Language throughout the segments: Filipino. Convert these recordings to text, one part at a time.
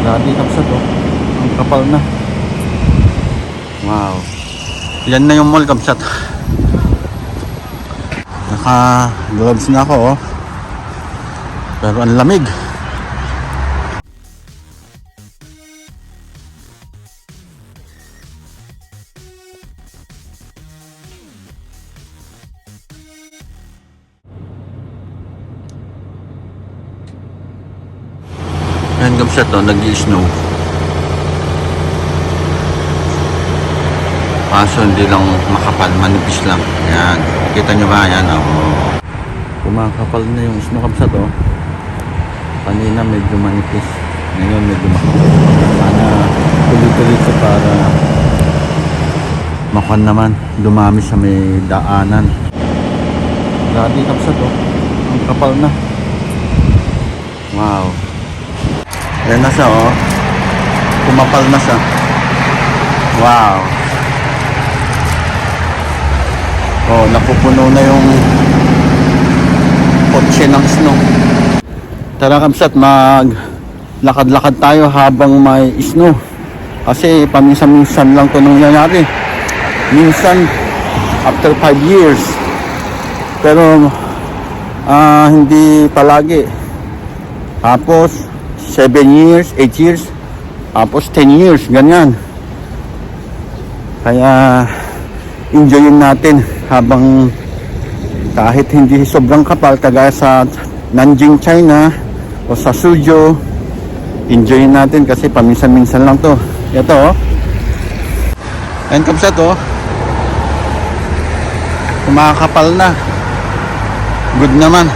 Grabe kapsat oh. Ang kapal na. Wow. Yan na yung mall kapsat. Naka gloves na ako oh. Pero ang lamig. Yan kapsat oh, nag-i-snow. Kaso hindi lang makapal, manipis lang. Yan, kita nyo ba? Yan oh. Kumakapal na yung snow kapsat oh. Kanina medyo manipis, ngayon medyo makapal. Sana tuloy-tuloy siya para makuha naman, dumami sa may daanan. Grabe kapsat oh. Ang kapal na. Wow. Yan na siya oh. Kumapal na siya. Wow. Oh, napupuno na yung kotse ng snow. Tara kamsat, mag lakad-lakad tayo habang may snow. Kasi paminsan-minsan lang ito nangyayari. Minsan after 5 years. Pero hindi palagi. Tapos 7 years, 8 years, tapos 10 years, ganyan. Kaya enjoyin natin habang kahit hindi sobrang kapal kagaya sa Nanjing, China o sa Suzhou, enjoyin natin kasi paminsan-minsan lang to. Ito oh. Ayan kapsat oh. Kumakapal na. Good naman.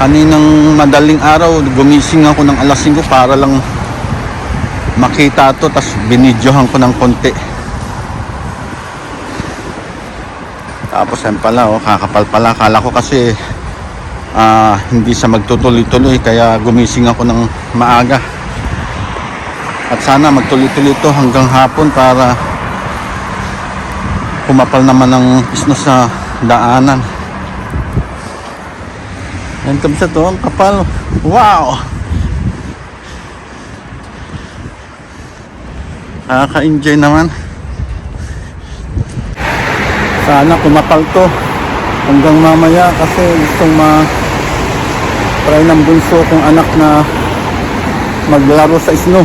Kaninang madaling araw, gumising ako ng alas 5 para lang makita to, tas binidyohan ko ng konti. Tapos yan pala oh, kakapal pala. Kala ko kasi hindi siya magtutuloy-tuloy, kaya gumising ako ng maaga. At sana magtuloy-tuloy to hanggang hapon para kumapal naman ng snow sa daanan. Yan kapsat to, ang kapal. Wow! Nakaka-enjoy naman. Sana kumapal to hanggang mamaya kasi gustong try ng bunso kong anak na maglaro sa snow.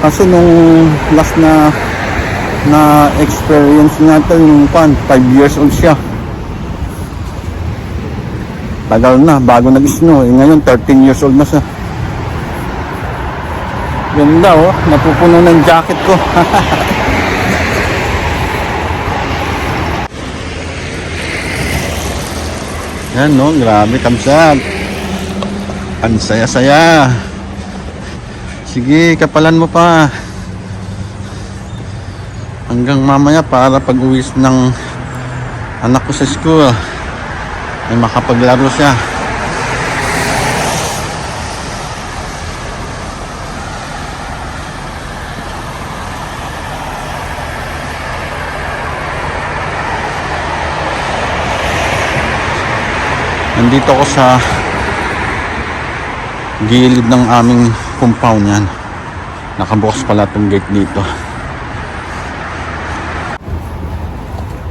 Kasi nung last na experience natin yung 5 years old siya. Tagal na bago nag-snow. Ngayon 13 years old na siya. Ganda oh, napupuno ng jacket ko. Yan no, grabe kamsat. Ang saya-saya. Sige, kapalan mo pa. Hanggang mamaya para pag-uwi ng anak ko sa school ay makapaglaro siya. Nandito ako sa gilid ng aming compound yan. Nakabukas pala itong gate dito.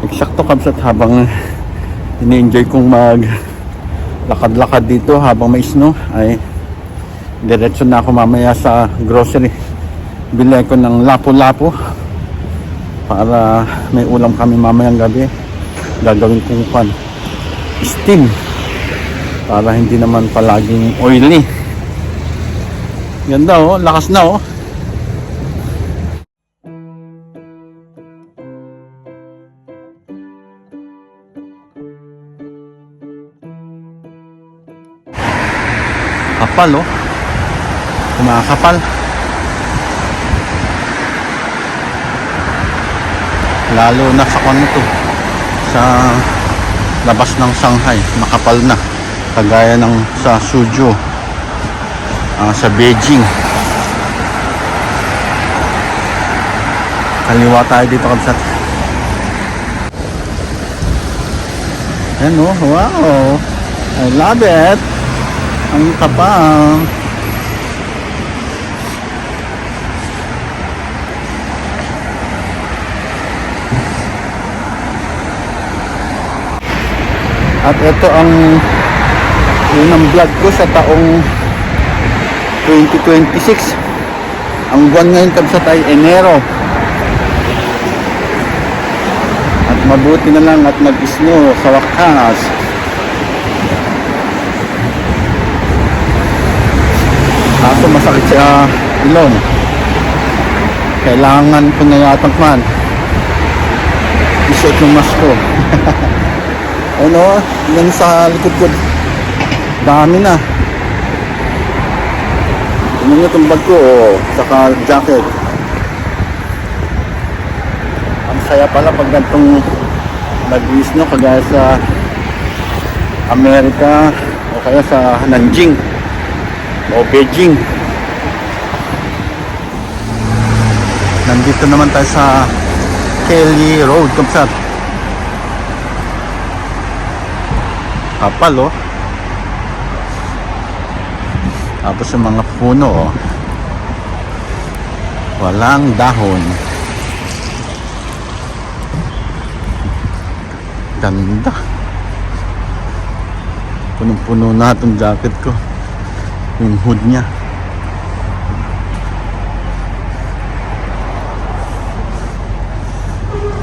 Eksakto kamsat, habang ini-enjoy kong mag lakad-lakad dito habang may snow ay diretso na ako mamaya sa grocery. Bili ko ng lapu-lapu para may ulam kami mamayang gabi. Gagawin kong steam para hindi naman palaging oily. Ganda oh, lakas na oh. Kapal oh. Kumakapal. Lalo na sa kanito, sa labas ng Shanghai, makapal na. Kagaya ng sa Suzhou, sa Beijing. Kaliwa tayo dito kapsat. Ayan oh, wow, I love it. Ang kapal. At ito ang unang vlog ko sa taong 2026. Ang buwan ngayon kabsat ay Enero. At mabuti na lang at nag-snow sa wakas. Kaso masakit sa ilong. Kailangan ko na yatang man isuot yung mask ko. Ano, yan sa likod ko. Dami na. Tingnan nyo itong bag ko, saka jacket. Ang saya pala pag gantong nag-snow kagaya sa Amerika o kaya sa Nanjing o Beijing. Nandito naman tayo sa Kelly Road, Kamsat. Kapal, oh. Tapos yung mga puno, oh, walang dahon. Ganda. Punong-puno na itong jacket ko. Yung hood niya.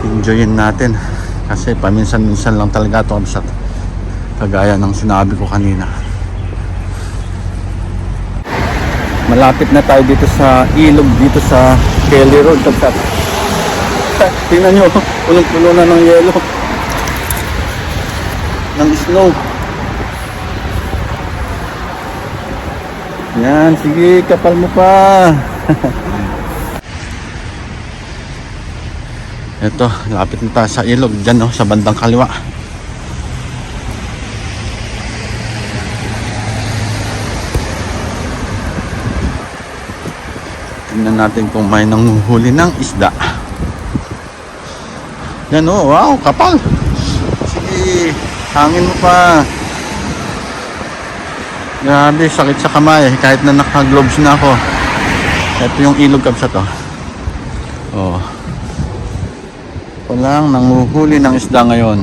Enjoyin natin. Kasi paminsan-minsan lang talaga ito, Kamsat. Kagaya ng sinabi ko kanina. Malapit na tayo dito sa ilog dito sa Kelly Road, Kamsat. Tingnan nyo, punong-puno na ng yelo, ng snow. Yan, sige, kapal mo pa. Ito, lapit na tayo sa ilog dyan, no, sa bandang kaliwa. Tingnan natin kung may nanguhuli ng isda. Yan, oh, wow, kapal. Sige, hangin mo pa. Grabe, sakit sa kamay kahit na naka-gloves na ako. Ito yung ilog, Kamsat, oh. Oh. Walang nanguhuli ng isda ngayon.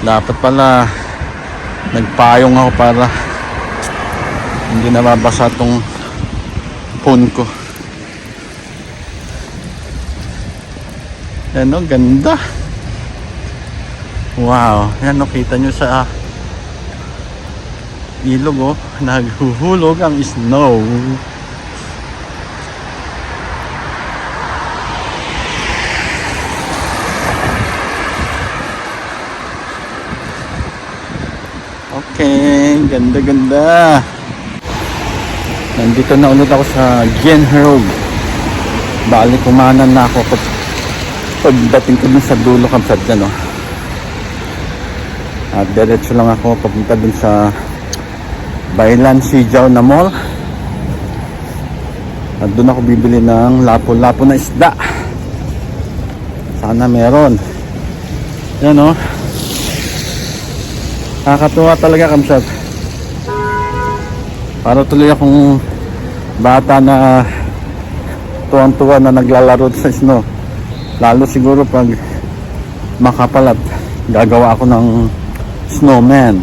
Dapat pala nagpayong ako para hindi nababasa tong phone ko. Yan, oh, ganda. Wow, yan, oh, kita nyo sa ilog, oh, naghuhulog ang snow. Okay, ganda-ganda. Nandito na ulit ako sa Gen Road. Bali, kumanan na ako pagdating ko dun sa dulo, Kamsat, dyan, oh. At diretso lang ako papunta dun sa Bailan Sijaw na mall. At dun ako bibili ng lapo-lapo na isda. Sana meron. Yan, oh. Nakakatuwa talaga, Kamsat. Para tuloy akong bata na tuwang-tuwa na naglalaro sa snow. Lalo siguro pag makapal at gagawa ako ng snowman.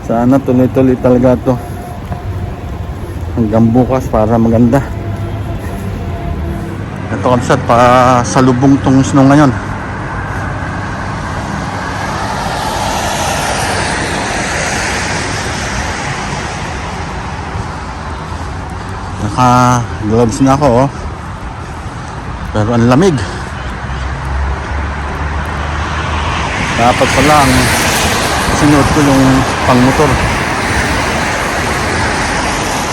Sana tuloy-tuloy talaga to hanggang bukas para maganda. Ito, Kamsat, para salubong tong snow ngayon. Naka gloves na ako, oh. Pero ang lamig. Dapat pala ang sinuot ko yung pangmotor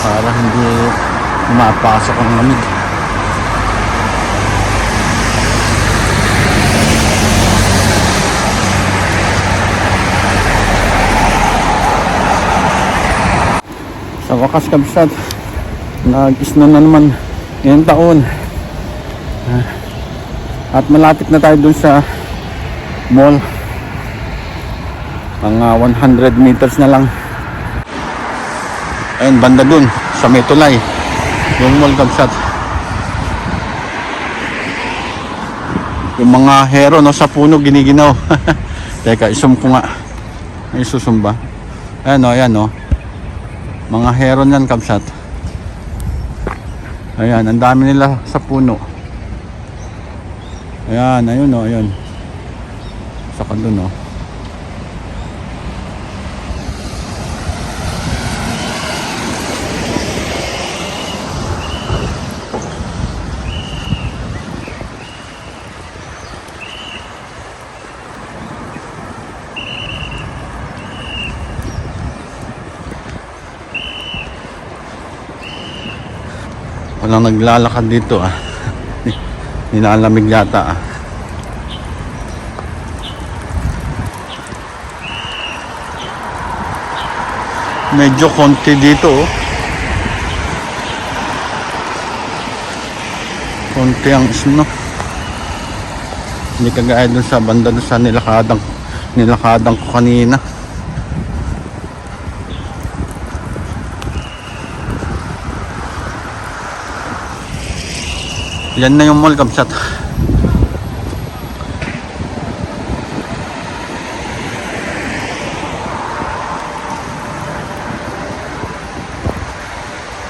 para hindi mapasok ang lamig. Sa wakas, Kamsat, nag-snow na naman ngayong taon. At malapit na tayo dun sa mall. Mga 100 meters na lang. Ayun, banda dun sa may tulay, yung mall Kabsat. Yung mga hero no, sa puno giniginaw. Teka, isum ko nga. May susumba. Ayan o, ayan o. Mga hero niyan Kabsat. Ayan, ang dami nila sa puno. Ayan, ayun o, ayun. Saka dun o. Walang naglalakad dito ah. Nilalamig yata ah. Medyo konti dito oh. Konti ang snow. Hindi kagaya dun sa banda dun sa nilakadang ko kanina. Yan na yung mall Kabsat.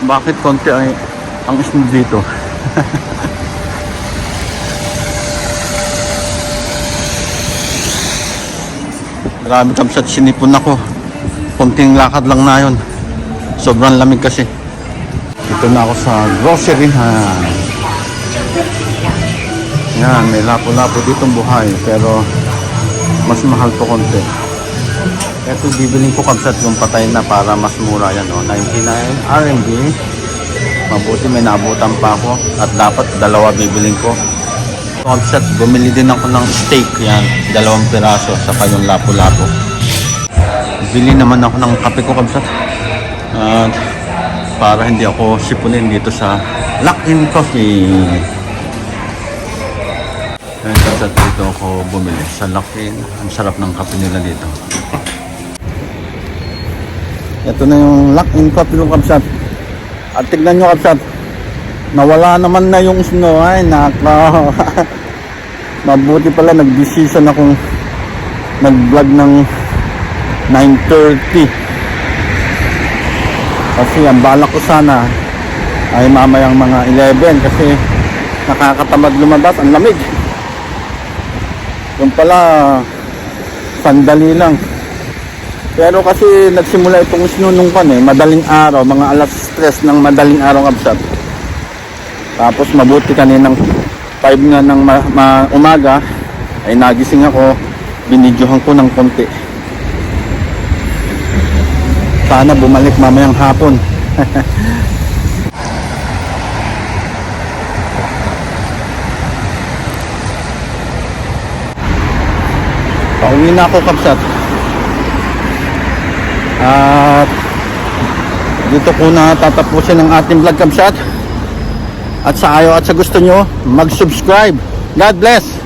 Bakit konti ay ang snow dito? Grabe Kabsat, sinipon ako. Konting lakad lang na yun. Sobrang lamig kasi. Dito na ako sa grocery ha. Yan, may lapo-lapo ditong buhay pero mas mahal to konti. Ito bibiling ko Kabsat yung patay na para mas mura yan o. 99 RMB. Mabuti may naabutan pa ako at dapat dalawa bibiling ko. Kabsat, bumili din ako ng steak yan, 2 piraso saka yung lapo-lapo. Bili naman ako ng kape ko Kabsat. At para hindi ako sipunin dito sa Lock-in Coffee. Ayun Kabsat, dito ako bumili sa Lock-in. Ang sarap ng kape nila dito. Ito na yung Lock-in Coffee ng Kabsat. At tignan nyo Kabsat, nawala naman na yung snow. Ay nako. Mabuti pala nag-decision akong nag-vlog ng 9:30. Kasi ang balak ko sana ay mamayang mga 11 kasi nakakatamad lumabas, ang lamig. Yung pala sandali lang. Pero kasi nagsimula itong snow nung madaling araw, mga alas 3 ng madaling araw Kabsat. Tapos mabuti kaninang 5 nga ng umaga ay nagising ako, binidyohan ko ng konti. Sana bumalik mamayang hapon. Pauwi na ako Kabsat. At dito ko na tatapusin ang ating vlog Kabsat. At sa ayaw at sa gusto nyo, mag-subscribe. God bless!